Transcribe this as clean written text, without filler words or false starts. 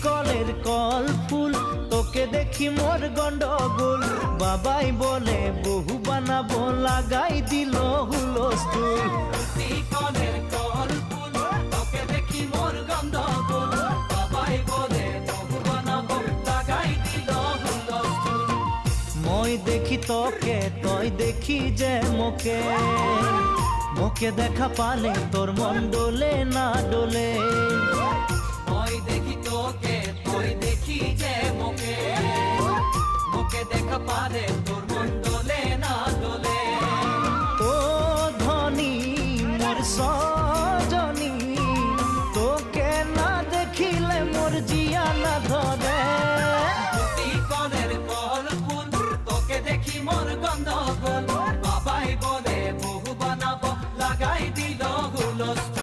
কলের কল ফুল তোকে দেখি মোর গন্ডগোল বাবাই বলে বহু বানাবো লাগাই দিল হুলস্থুল কলের কল ফুল তোকে দেখি মোর গন্ডগোল বাবাই বলে বহু বানাবো লাগাই দিল হুলস্থুল মই দেখি তোকে তই দেখি যে মোকে মোকে দেখা পালে তোর মন ডোলে না ডোলে মই দেখি তোকে তুই দেখি যে মোকে মোকে দেখা পারে তোর মন ডোলে না ডোলে ও ধনী মোর সজনী তোকে না দেখিলে মোর জিয়া না ধরে কলের কল ফুল তোকে দেখি মোর গন্ডগোল বাবাই বলে বহু বানাবো লাগাই দিল হুলস্থুল